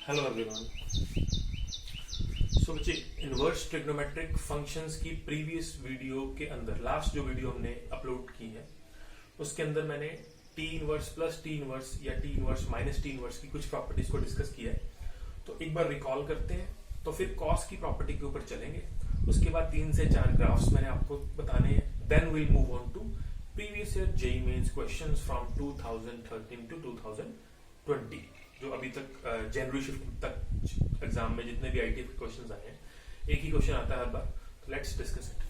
Hello everyone. So बच्चे, inverse trigonometric functions की previous video के अंदर, लास्ट जो वीडियो हमने अपलोड की है उसके अंदर मैंने T inverse plus T inverse या T inverse minus T inverse की कुछ प्रॉपर्टीज को डिस्कस किया है। तो एक बार रिकॉल करते हैं, तो फिर कॉस की प्रॉपर्टी के ऊपर चलेंगे। उसके बाद 3 से 4 ग्राफ्स मैंने आपको बताने हैं। Then will move on to previous year JEE mains questions from 2013 to 2020, जो अभी तक जनवरी शिफ्ट तक एग्जाम में जितने भी आईटी क्वेश्चंस आए हैं, एक ही क्वेश्चन आता है हर बार। तो let's discuss it.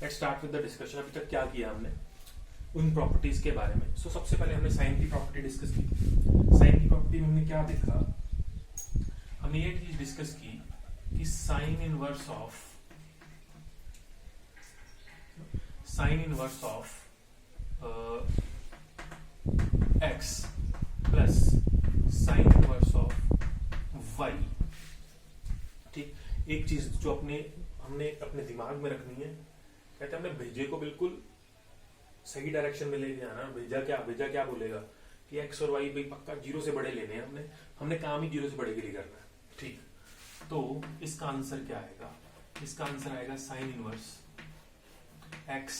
Let's start with the discussion. अभी तक क्या किया हमने उन प्रॉपर्टीज के बारे में। सो सबसे पहले हमने साइन की प्रॉपर्टी डिस्कस की। साइन की प्रॉपर्टी में हमने क्या देखा, हमने ये चीज डिस्कस की कि sine inverse of x plus sine inverse of y. ठीक, एक चीज जो हमने अपने दिमाग में रखनी है, कहते हैं हमने भेजे को बिल्कुल सही डायरेक्शन में लेके जाना। भेजा क्या बोलेगा कि एक्स और वाई भाई पक्का 0 से बड़े लेने हैं, हमने काम ही 0 से बड़े के लिए करना है। ठीक, तो इसका आंसर क्या आएगा? इसका आंसर आएगा sine inverse x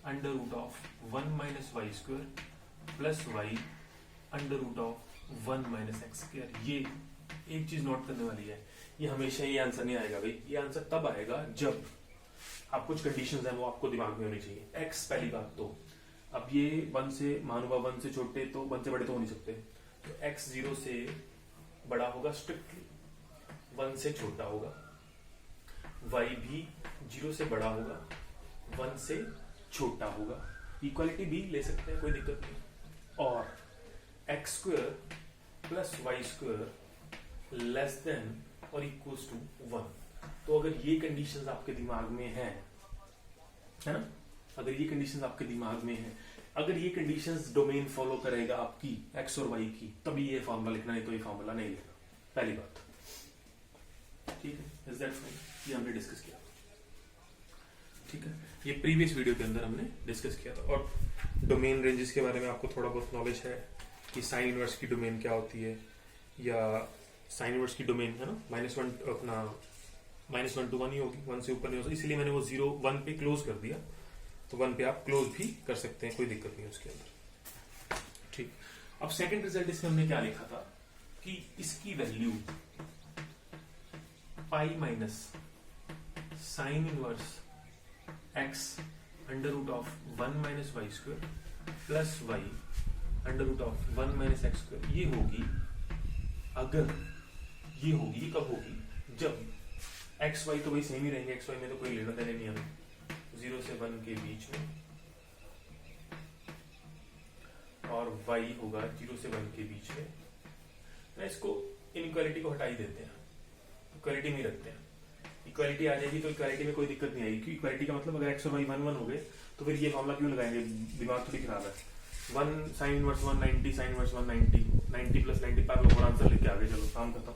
under root of 1 minus Y square plus y under root of 1 minus x square. ये एक चीज नोट करने वाली है, ये हमेशा ये आंसर नहीं आएगा भाई। ये आंसर तब आएगा जब आप कुछ कंडीशंस हैं वो आपको दिमाग में होनी चाहिए। एक्स पहली बात, तो अब ये 1 से मानुबा 1 से छोटे तो 1 से बड़े तो हो नहीं सकते, तो एक्स 0 से बड़ा होगा, स्ट्रिक्टली 1 से छोटा होगा। वाई भी 0 से बड़ा होगा, 1 से छोटा होगा। इक्वालिटी भी ले सकते हैं, कोई दिक्कत नहीं। और x square plus y square less than और इक्वल्स टू 1। तो अगर ये कंडीशंस आपके दिमाग में है ना, अगर ये कंडीशंस आपके दिमाग में है, अगर ये कंडीशंस डोमेन फॉलो करेगा आपकी एक्स और वाई की, तभी ये फॉर्मूला लिखना, नहीं तो ये फॉर्मूला नहीं लिखना। पहली बात, ठीक है। Is that fine? ये हमने डिस्कस किया, ठीक है। ये प्रीवियस वीडियो के अंदर हमने डिस्कस किया था। और डोमेन रेंजेस के बारे में आपको थोड़ा बहुत नॉलेज है कि साइन इनवर्स की डोमेन क्या होती है, या साइन इनवर्स की डोमेन है ना -1 अपना -1 to 1 ही होगी, 1 से ऊपर नहीं हो सकता। इसलिए मैंने वो 0 1 पे क्लोज कर दिया, तो 1 पे आप क्लोज भी कर सकते हैं, कोई दिक्कत नहीं है उसके अंदर। ठीक, अब सेकंड रिजल्ट इसमें हमने क्या लिखा था कि इसकी value pi minus sine inverse x under root of 1 minus Y square plus y under root of 1 minus x square, ये होगी अगर ये होगी, ये कब होगी? जब एक्स वाई तो भाई सेम ही रहेंगे, एक्स वाई में तो कोई लेना देना नहीं हमें, 0 से 1 के बीच में, और वाई होगा 0 से 1 के बीच में। ना इसको इनइक्वालिटी को हटा ही देते हैं, इक्वालिटी में रखते हैं। इक्वालिटी आ जाएगी तो इक्वालिटी में कोई दिक्कत नहीं आएगी, क्योंकि इक्वालिटी का मतलब अगर एक्स और वाई 1 1 हो गए तो फिर ये फॉर्मूला क्यों लगाएंगे, दिमाग थोड़ी खराब है। 1 sine inverse 190 sine inverse 190 90 plus 90 पर लोग आंसर लेके आगे, चलो काम खत्म।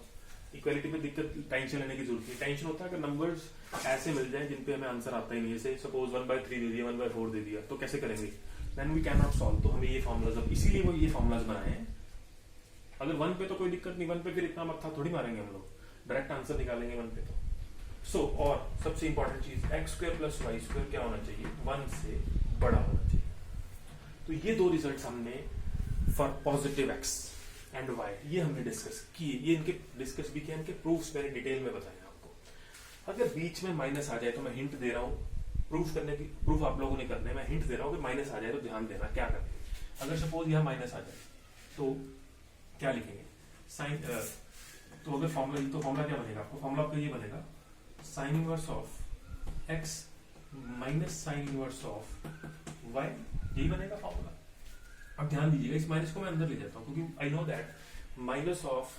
इक्वालिटी पे दिक्कत, टेंशन लेने की जरूरत नहीं। टेंशन होता है अगर नंबर्स ऐसे मिल जाए जिन पे हमें आंसर आता ही नहीं, जैसे सपोज 1/3 दे दिया, 1/4 दे दिया, तो कैसे करेंगे? Then we can not solve. तो हमें ये फॉर्मुलाज, अब इसीलिए वो ये फॉर्मुलाज बनाए हैं। अगर 1 पे तो कोई दिक्कत नहीं, 1 पे फिर इतना मत्था थोड़ी मारेंगे हम लोग, डायरेक्ट आंसर निकालेंगे 1 पे तो। सो और सबसे इंपॉर्टेंट चीज, x square plus y square क्या होना चाहिए? 1 से बड़ा होना चाहिए। तो ये 2 रिजल्ट्स हमने for positive x and y ये हमने डिस्कस किए। ये इनके डिस्कस भी किया, इनके प्रूफ्स मैंने डिटेल में बताया आपको। अगर बीच में माइनस आ जाए तो मैं हिंट दे रहा हूँ, प्रूफ आप लोगों ने करना है, मैं हिंट दे रहा हूँ। अगर माइनस आ जाए तो ध्यान देना क्या करना। अगर सपोज यहाँ माइनस आ जाए तो क्या लिखेंगे? साइन, तो अगर फॉर्मूला क्या बनेगा आपको? फॉर्मूला आपका ये बनेगा sine inverse of x minus sine inverse of y, यही बनेगा फॉर्मूला। अब ध्यान दीजिएगा, इस माइनस को मैं अंदर ले जाता हूं, क्योंकि I know that minus of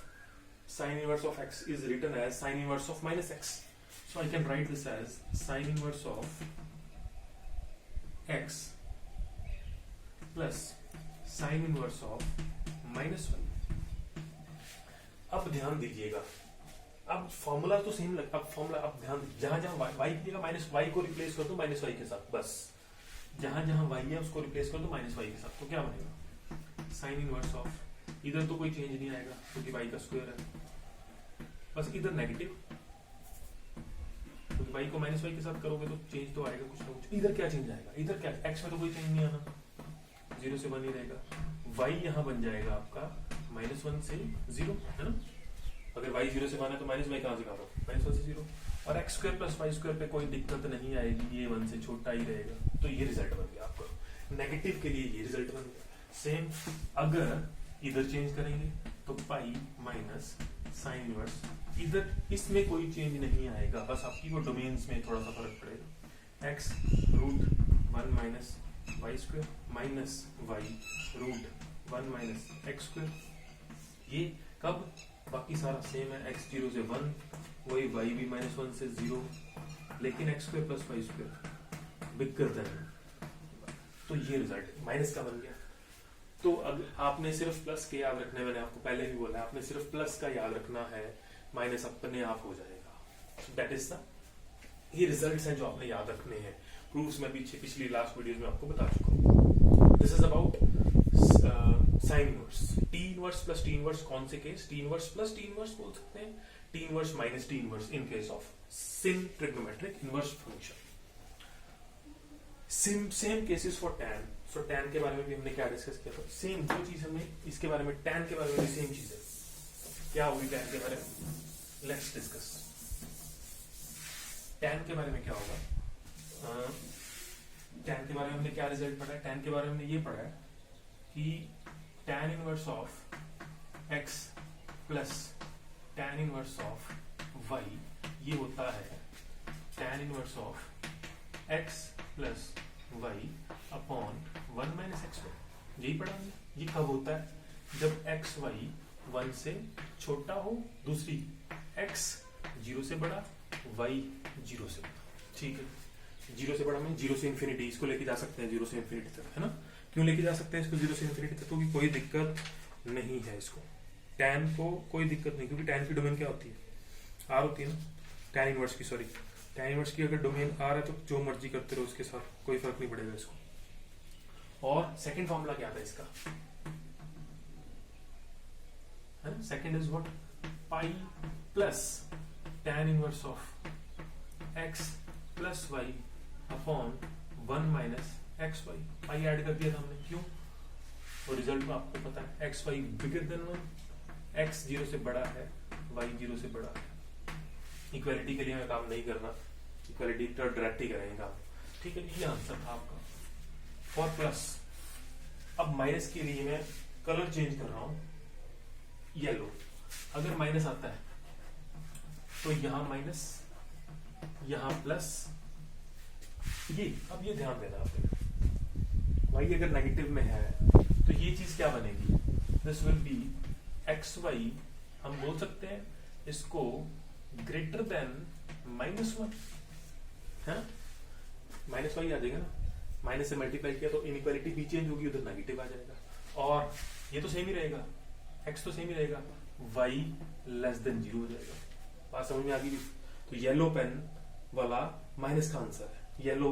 sine inverse of x is written as sine inverse of minus x, so I can write this as sine inverse of x plus sine inverse of -1। अब ध्यान दीजिएगा, अब formula तो same लग, अब formula, अब ध्यान, जहां जहां वाई की जगह माइनस वाई को रिप्लेस कर दो माइनस वाई के साथ, बस जहां जहां वाई है उसको रिप्लेस कर दो माइनस वाई के साथ, तो क्या बनेगा? साइन इनवर्स ऑफ, इधर तो कोई चेंज नहीं आएगा क्योंकि वाई का स्क्वायर है, बस इधर नेगेटिव, तो y को माइनस वाई के साथ करोगे तो चेंज तो आएगा कुछ ना कुछ। इधर क्या चेंज आएगा, इधर क्या, x में तो कोई चेंज नहीं आना, 0 से 1 ही रहेगा। y यहाँ बन जाएगा आपका -1 से 0, है ना। अगर y 0 से 1 है तो माइनस वाई कहाँ से कहाँ -1 से 0, और x square plus y square पे कोई दिक्कत नहीं आएगी, ये 1 से छोटा ही रहेगा। तो ये रिजल्ट बन गया आपका, नेगेटिव के लिए ये रिजल्ट बन गया। सेम अगर इधर चेंज करेंगे तो पाई माइनस साइन इनवर्स, इधर इसमें कोई चेंज नहीं आएगा, बस आपकी वो डोमेन्स में थोड़ा सा फर्क पड़ेगा। x root 1 minus Y square minus y root 1 minus x square, ये कब, बाकी सारा सेम है, x 0 से 1 वही, y भी -1 से 0, लेकिन x square plus y square bigger than, तो ये रिजल्ट माइनस का बन गया। तो अब आपने सिर्फ प्लस के याद रखने, मैंने आपको पहले भी बोला, आपने सिर्फ प्लस का याद रखना है, माइनस अपने आप हो जाएगा। दैट इज द, ये रिजल्ट्स हैं जो आपने याद रखने हैं। प्रूफ्स में पीछे पिछली लास्ट वीडियोस में आपको बता चुका हूँ। This is about sine inverse. T inverse plus T inverse कौन से case, t inverse plus T inverse बोल सकते हैं, t inverse minus T inverse in case of sin trigonometric inverse function. Same cases for tan. So tan के बारे में भी हमने क्या डिस्कस किया था, सेम जो चीज हमने इसके बारे में, टैन के बारे में भी सेम चीज है। क्या होगी टैन के बारे में, लेट्स डिस्कस। टैन के बारे में क्या होगा, टैन के बारे में हमने क्या रिजल्ट पढ़ा है, टैन के बारे में हमने ये पढ़ा है कि tan inverse of x plus tan inverse of y, ये होता है tan inverse of x plus y upon 1 minus x y. यही पढ़ा हमने। ये कब होता है, जब x y 1 से छोटा हो, दूसरी x 0 से बड़ा, y 0 से बड़ा। ठीक है, 0 से बड़ा में 0 से इन्फिनिटी, इसको लेके जा सकते हैं 0 से इन्फिनिटी तक, है ना। क्यों लेके जा सकते हैं इसको 0 से इन्फिनिटी तक, क्योंकि कोई दिक्कत नहीं है इसको, टैन को कोई दिक्कत नहीं, क्योंकि टैन की डोमेन क्या होती है, आर होती है ना, टैन इनवर्स की, सॉरी टैन इनवर्स की अगर डोमेन आर है तो जो मर्जी करते रहो उसके साथ, कोई फर्क नहीं पड़ेगा इसको। और सेकंड फॉर्मूला क्या था इसका, है, second is what, pi plus tan inverse of x plus y upon 1 minus x y. Pi add कर दिया था हमने, क्यों, और रिजल्ट में आपको पता है x y bigger than 1, x 0 से बड़ा है, वाई 0 से बड़ा है। इक्वालिटी के लिए मैं काम नहीं करना, इक्वालिटी तो डायरेक्ट ही करेंगे काम। ठीक है, ये आंसर था आपका फॉर प्लस। अब माइनस के लिए मैं कलर चेंज कर रहा हूं, येलो। अगर माइनस आता है तो यहां माइनस, यहां प्लस, ये अब ये ध्यान देना आपने, वाई अगर नेगेटिव में है तो ये चीज क्या बनेगी, this will be x y, हम बोल सकते हैं इसको ग्रेटर देन -1, है ना, माइनस वाई आ जाएगा ना, माइनस से मल्टीप्लाई किया तो इनइक्वालिटी भी चेंज होगी, उधर नेगेटिव आ जाएगा, और ये तो सेम ही रहेगा, एक्स तो सेम ही रहेगा, वाई लेस देन 0 हो जाएगा। बात समझ में आ गई। तो येलो पेन वाला माइनस का आंसर है, येलो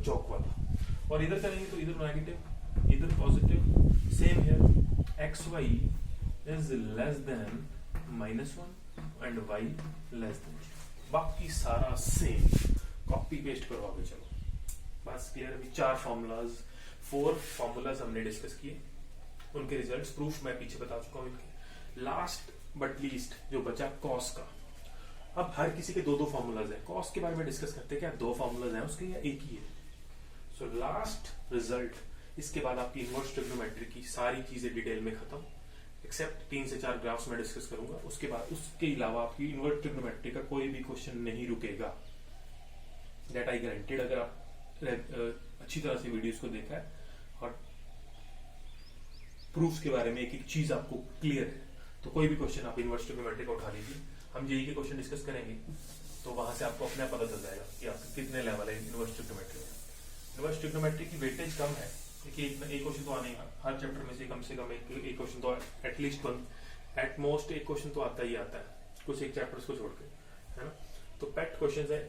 चौक वाला। और इधर करेंगे तो इधर नेगेटिव, इधर पॉजिटिव, सेम है, x y is less than -1 and y less than 0। बाकी सारा सेम, कॉपी पेस्ट करो आगे, चलो बस क्लियर। अभी 4 फॉर्मूलाज हमने डिस्कस किए, उनके रिजल्ट्स प्रूफ मैं पीछे बता चुका हूं इनके। लास्ट बट लीस्ट जो बचा कॉस का, अब हर किसी के 2-2 फॉर्मूलाज है। कॉस के बारे में डिस्कस करते हैं, क्या 2 फॉर्मूलाज हैं उसके या एक ही है। सो लास्ट रिजल्ट, इसके बाद आपकी इनवर्स ट्रिग्नोमेट्री की सारी चीजें डिटेल में खत्म, एक्सेप्ट 3 से 4 ग्राफ्स में डिस्कस करूंगा। उसके बाद उसके अलावा आपकी इनवर्स ट्रिग्नोमेट्री का कोई भी क्वेश्चन नहीं रुकेगा, दैट आई गारंटेड। अगर आप अच्छी तरह से वीडियोस को देखा है और प्रूफ्स के बारे में एक एक चीज आपको क्लियर है, तो कोई भी क्वेश्चन आप इनवर्स ट्रिग्नोमेट्री का उठा लीजिए। हम जेईई के क्वेश्चन डिस्कस करेंगे तो वहां से आपको अपने पता चल जाएगा कि आपके कितने लेवल है इनवर्स ट्रिग्नोमेट्री में। इनवर्स ट्रिग्नोमेट्री की वेटेज कम है, देखिए एक क्वेश्चन तो आने का, हर चैप्टर में से कम एक क्वेश्चन तो एटलीस्ट 1, एट मोस्ट एक क्वेश्चन तो आता ही आता है, कुछ एक चैप्टर्स को छोड़ के, है ना। तो पेट क्वेश्चंस है,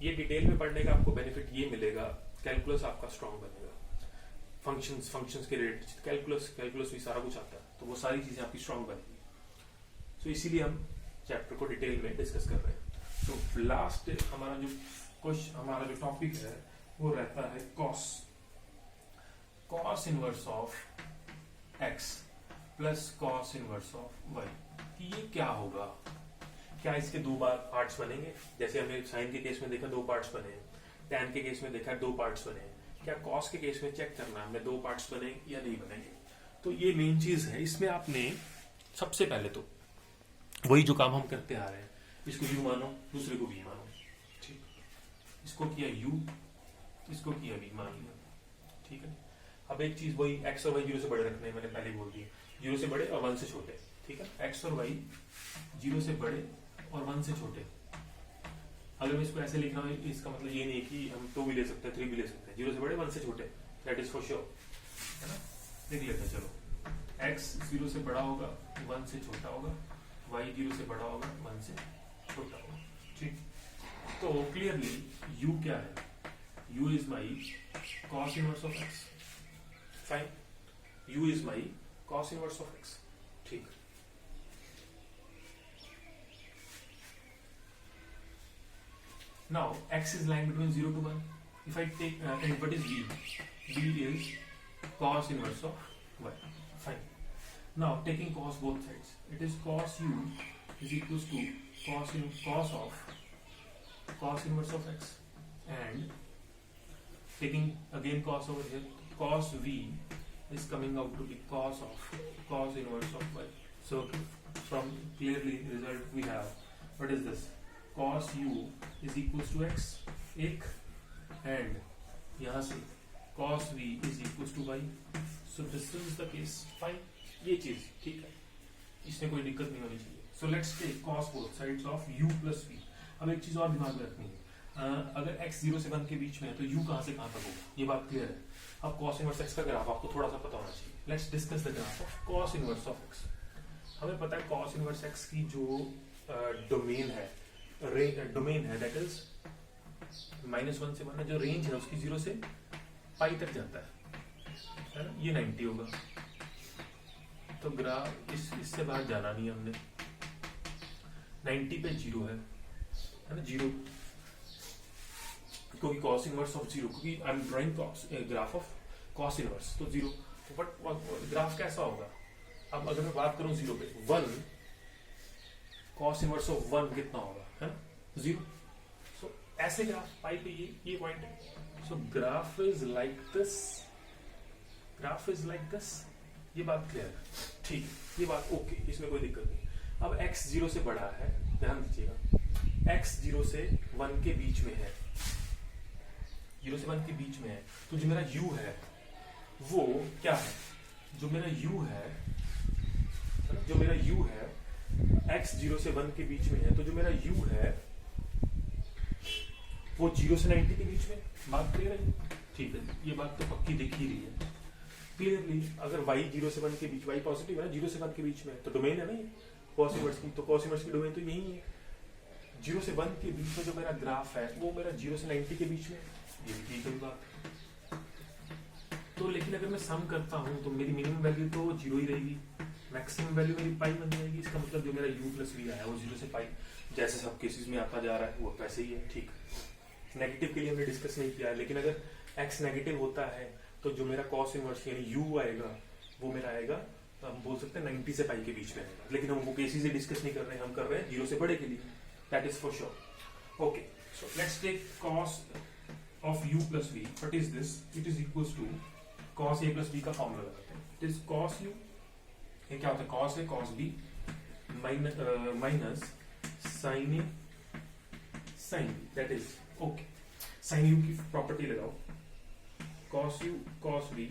ये डिटेल में पढ़ने का आपको बेनिफिट ये मिलेगा, कैलकुलस आपका स्ट्रांग बनेगा, फंक्शंस के रिलेटेड कैलकुलस भी सारा कुछ आता है, तो वो सारी चीजें आपकी स्ट्रांग बनेगी। तो इसीलिए हम चैप्टर को डिटेल में डिस्कस कर रहे हैं। तो लास्ट हमारा जो टॉपिक है वो रहता है cos inverse of x plus cos inverse of y, कि ये क्या होगा। क्या इसके दो बार पार्ट्स बनेंगे, जैसे हमने साइन के केस में देखा 2 पार्ट्स बने हैं, टैन के केस में देखा 2 पार्ट्स बने हैं, क्या कॉस के केस में चेक करना है हमें 2 पार्ट्स बने या नहीं बनेंगे। तो ये मेन चीज है। इसमें आपने सबसे पहले तो वही जो काम हम करते आ रहे हैं, इसको यू मानो, दूसरे को वी मानो, ठीक, इसको किया यू, इसको किया वी मान लिया, ठीक है। अब एक चीज वही एक्स और वाई 0 से बड़े रखने हैं, मैंने पहले ही बोल दिया, 0 से बड़े और 1 से छोटे, ठीक है। एक्स और वाई 0 से बड़े और 1 से छोटे। अगर मैं इसको ऐसे लिखना है, इसका मतलब ये नहीं कि हम 2 भी ले सकते हैं, 3 भी ले सकते हैं, 0 से बड़े 1 से छोटे, दैट इज फॉर श्योर, है ना। देख लेते हैं, चलो। x 0 से बड़ा होगा, 1 से छोटा होगा, y 0 से बड़ा होगा, 1 से छोटा होगा, ठीक। तो क्लियरली u क्या है, u is my cos inverse of x, fine, u is my cos inverse of x, ठीक। Now x is lying between 0 to 1. If I take and what is v? V is cos inverse of y. Fine. Now taking cos both sides, it is cos u is equals to cos inverse of x, and taking again cos over here, cos v is coming out to be cos inverse of y. So from clearly result we have, what is this? cos u is equals to x, एक, and यहां से cos v is equals to y. So this is the case. Fine. ये चीज ठीक है, इसमें कोई दिक्कत नहीं होनी चाहिए. So let's take cos both sides of u plus v. अब एक चीज और दिमाग में रखनी है, अगर x 0 से 1 के बीच में है तो u कहां से कहां तक होगा, ये बात क्लियर है। अब cos इनवर्स x का ग्राफ आपको थोड़ा सा पता होना चाहिए. Let's discuss the graph of cos inverse of x. हमें पता है cos इनवर्स x की जो डोमेन है, दैट इज -1 से 1 है, जो रेंज है उसकी 0 से पाई तक जाता है ना, ये 90 होगा। तो ग्राफ इससे बाहर जाना नहीं हमने, 90 पे 0 है ना, 0, क्योंकि cos इनवर्स ऑफ 0, क्योंकि I am drawing graph of cos inverse, तो 0। तो बट ग्राफ कैसा होगा, अब अगर मैं बात करूं 0 पे 1, cos इनवर्स ऑफ 1 कितना होगा, है ना, 0। सो ऐसे ग्राफ पाई पे ये पॉइंट है। सो ग्राफ इज लाइक दिस, ये बात क्लियर है, ठीक, ये बात ओके, इसमें कोई दिक्कत नहीं। अब x 0 से बड़ा है, ध्यान दीजिएगा, x 0 से 1 के बीच में है, 0 से 1 के बीच में है, तो जो मेरा u है वो क्या है, जो मेरा u है x 0 से 1 के बीच में है, तो जो मेरा u है वो 0 से 90 के बीच में। बात क्लियर है, ठीक है, ये बात तो पक्की दिख ही रही है क्लियरली। अगर y 0 से 1 के बीच, y पॉजिटिव है, 0 से 1 के बीच में, तो डोमेन है ना ये cos इनवर्स की, तो cos इनवर्स की डोमेन तो यही है। 0 से 1 के बीच में जो मेरा ग्राफ है वो मेरा 0 से 90 के बीच में, ये भी ठीक है बात। तो लेकिन अगर मैं सम करता हूं तो मेरी मिनिमम वैल्यू तो 0 ही रहेगी, मैक्सिमम वैल्यू मेरी पाई बन जाएगी। इसका मतलब जो मेरा u प्लस v आया वो 0 से पाई, जैसे सब केसेस में आता जा रहा है वो वैसे ही है, ठीक। नेगेटिव के लिए हमने डिस्कस नहीं किया है, लेकिन अगर x नेगेटिव होता है तो जो मेरा cos इनवर्स यानी u आएगा वो मेरा आएगा, तो हम बोल सकते हैं 90 से पाई के बीच में आएगा, लेकिन हम वो केसेस ही डिस्कस नहीं कर रहे हैं, हम कर रहे हैं 0 से बड़े के लिए, that is for sure. Okay, so let's take cos of u plus v, what is this, it is equals to cos a plus b का फॉर्मूला लगाते हैं, इट इज cos u, ये क्या होता है, cos a cos b minus sin a sin b, that is okay. sin u की property लगाओ, cos u cos b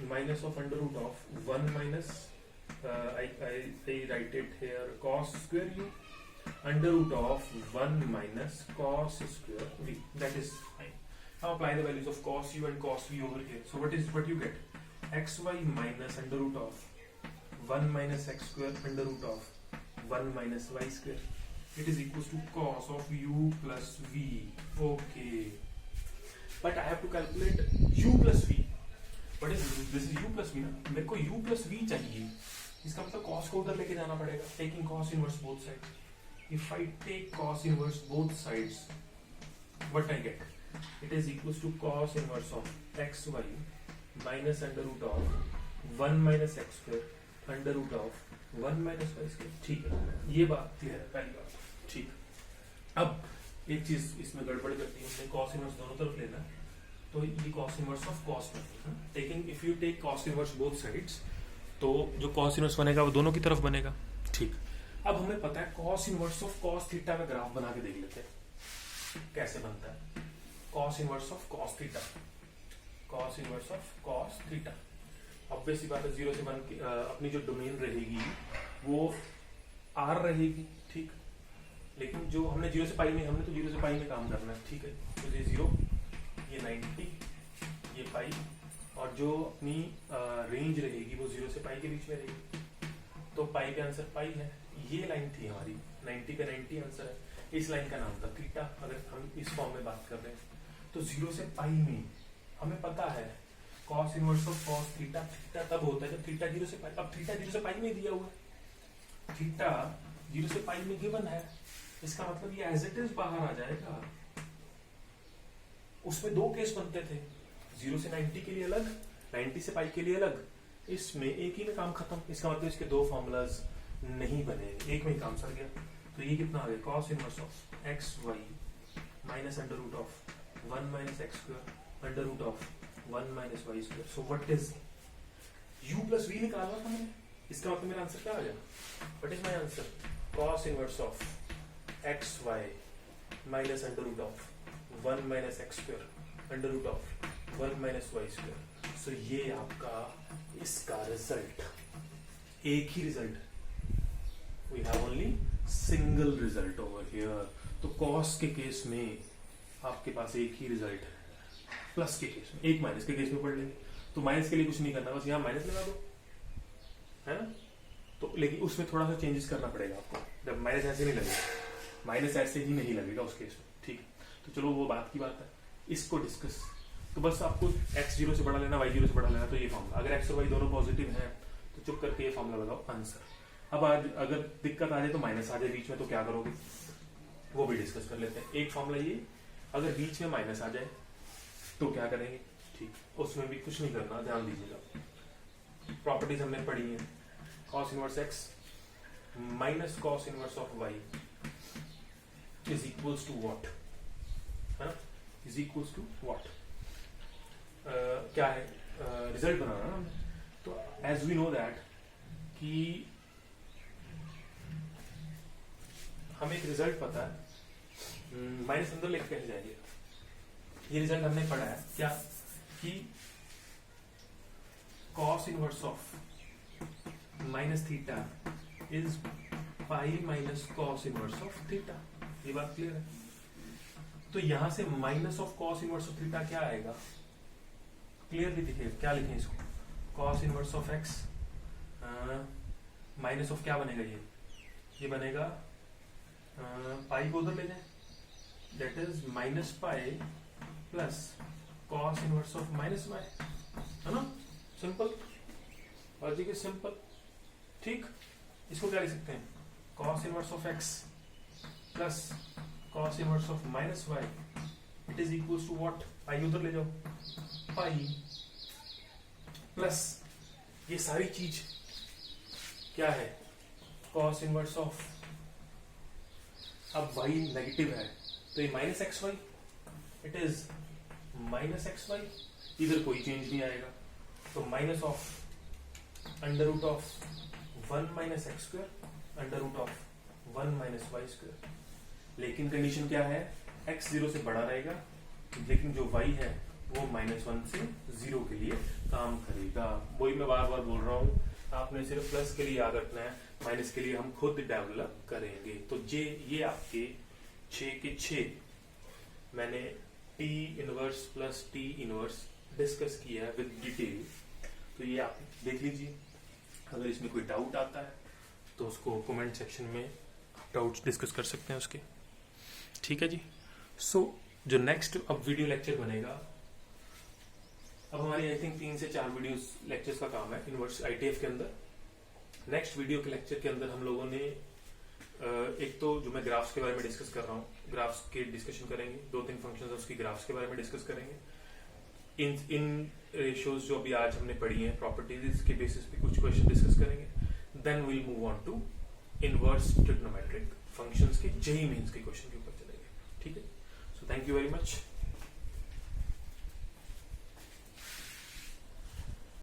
minus of under root of 1 minus I write it here, cos square u under root of 1 minus cos square v, that is fine. Now apply the values of cos u and cos v over here. So what you get, xy minus under root of 1 minus x square under root of 1 minus y square, it is equals to cos of u plus v. Okay, but I have to calculate u plus v. What is this is u plus v ना, मेरे को u plus v चाहिए, इसका मतलब cos को उधर लेके जाना पड़ेगा, taking cos inverse both sides, if I take cos inverse both sides, what I get? It is equals to cos inverse of xy minus under root of 1 minus x square under root of 1 minus y square. ठीक है, ये बात clear है, पहली बात. ठीक. अब एक चीज इसमें गड़बड़ करती है, हमने cos इनवर्स दोनों तरफ लेना है, तो ये cos इनवर्स ऑफ cos बनेगा. Taking if you take cos inverse both sides, तो जो cos इनवर्स बनेगा वो दोनों की तरफ बनेगा. ठीक. अब हमें पता है cos inverse of cos theta का ग्राफ बना के देख लेते हैं कैसे बनता है. cos inverse of cos theta, cos inverse of cos theta. Obviously बात है, 0 से 1 की अपनी जो डोमेन रहेगी वो r रहेगी. ठीक. लेकिन जो हमने 0 से पाई में, हमने तो 0 से पाई में काम करना है. ठीक है, तो ये 0, ये 90, ये पाई, और जो अपनी रेंज रहेगी वो 0 से पाई के बीच में रहेगी. तो पाई का आंसर पाई है. ये लाइन थी हमारी 90 का 90 आंसर है. इस लाइन का नाम था थीटा. अगर हम इस फॉर्म में बात कर रहे हैं तो 0 से पाई में हमें पता है cos inverse of cos theta, theta तब होता है जब थीटा 0 से पाई. अब थीटा 0 से पाई में दिया हुआ है, थीटा 0 से पाई में गिवन है. इसका मतलब ये एज इट इज बाहर आ जाएगा. उसमें दो केस बनते थे, 0 से 90 के लिए अलग, 90 से पाई के लिए अलग. इसमें एक ही में काम खत्म. इसका मतलब इसके दो फॉर्मूलाज नहीं बने, एक में ही काम सर गया. तो ये कितना आ गया? cos inverse of x Y minus under root of 1 minus x square under root of 1 minus Y square. So what is u plus v निकालना था मैंने. इसका मतलब मेरा आंसर क्या आ गया? What is my answer? cos inverse of x Y minus under root of 1 minus x square under root of 1 minus Y square. So ये आपका इसका रिजल्ट, एक ही result. We have only single result over here. तो cos के case में आपके पास एक ही रिजल्ट है. प्लस के केस में, एक माइनस के केस में पढ़ लेंगे. तो माइनस के लिए कुछ नहीं करना, बस यहाँ माइनस लगा दो, है ना. तो लेकिन उसमें थोड़ा सा चेंजेस करना पड़ेगा आपको. जब माइनस ऐसे नहीं लगेगा, माइनस ऐसे ही नहीं लगेगा उस केस में. ठीक है, तो चलो वो बात की बात है, इसको डिस्कस. तो बस आपको x 0 से बड़ा लेना, y 0 से बड़ा लेना. तो ये फॉर्मूला, अगर x और y दोनों पॉजिटिव हैं तो चुप करके ये फॉर्मूला लगाओ, आंसर. अब आज अगर दिक्कत आ जाए तो माइनस आ जाए बीच में, तो क्या करोगे वो भी डिस्कस कर लेते हैं. एक फॉर्मूला ये, अगर बीच में माइनस आ जाए तो क्या करेंगे. ठीक, उसमें भी कुछ नहीं करना, ध्यान दीजिएगा. प्रॉपर्टीज हमने पढ़ी है. cos inverse x minus cos inverse of y is equals to what, है ना, इज इक्वल्स टू व्हाट. क्या है रिजल्ट बनाना ना हमने. तो एज वी नो दैट कि हमें एक रिजल्ट पता है, माइनस अंदर लेके कैसे जाएंगे. ये रिजल्ट हमने पढ़ा है क्या, कि cos inverse of minus theta is pi minus cos inverse of theta. ये बात क्लियर है. तो यहां से minus of cos inverse of theta क्या आएगा, क्लियरली दिखे. क्या लिखें इसको, cos inverse of x minus of क्या बनेगा, ये बनेगा पाई को उधर ले जाए, that is minus pi plus cos inverse of minus y, है ना. Simple logic is simple. ठीक, इसको क्या लिख सकते हैं, cos inverse of x plus cos inverse of minus y it is equals to what. Pi उधर ले जाओ, पाई प्लस ये सारी चीज क्या है, cos इनवर्स ऑफ, अब y नेगेटिव है तो ये minus x y, it is minus x y. इधर कोई चेंज नहीं आएगा, तो minus of under root of 1 minus x square under root of 1 minus Y square. लेकिन कंडीशन क्या है, x 0 से बड़ा रहेगा, लेकिन जो y है वो -1 से 0 के लिए काम करेगा. वही मैं बार बार बोल रहा हूँ, आपने सिर्फ प्लस के लिए याद रखना है, माइनस के लिए हम खुद डेवलप करेंगे. तो ये आपके 6 के 6 मैंने t inverse plus t inverse discuss किया है विद डिटेल. तो ये आप देख लीजिए. अगर इसमें कोई डाउट आता है तो उसको कमेंट सेक्शन में डाउट्स डिस्कस कर सकते हैं उसके. ठीक है जी. सो जो नेक्स्ट अब वीडियो लेक्चर बनेगा, अब हमारी आई थिंक 3 से 4 वीडियोस लेक्चर्स का काम है इनवर्स ITF के अंदर. नेक्स्ट वीडियो के लेक्चर के अंदर हम लोगों ने एक तो जो मैं ग्राफ्स के बारे में डिस्कस कर रहा हूँ, ग्राफ्स के डिस्कशन करेंगे, 2-3 फंक्शंस उसकी ग्राफ्स के बारे में डिस्कस करेंगे। इन रेशियोज जो अभी आज हमने पढ़ी हैं प्रॉपर्टीज के बेसिस पे कुछ क्वेश्चन डिस्कस करेंगे। Then will move on to inverse trigonometric functions के जेईई मेंस के क्वेश्चन के ऊपर चलेंगे। ठीक है, so thank you very much.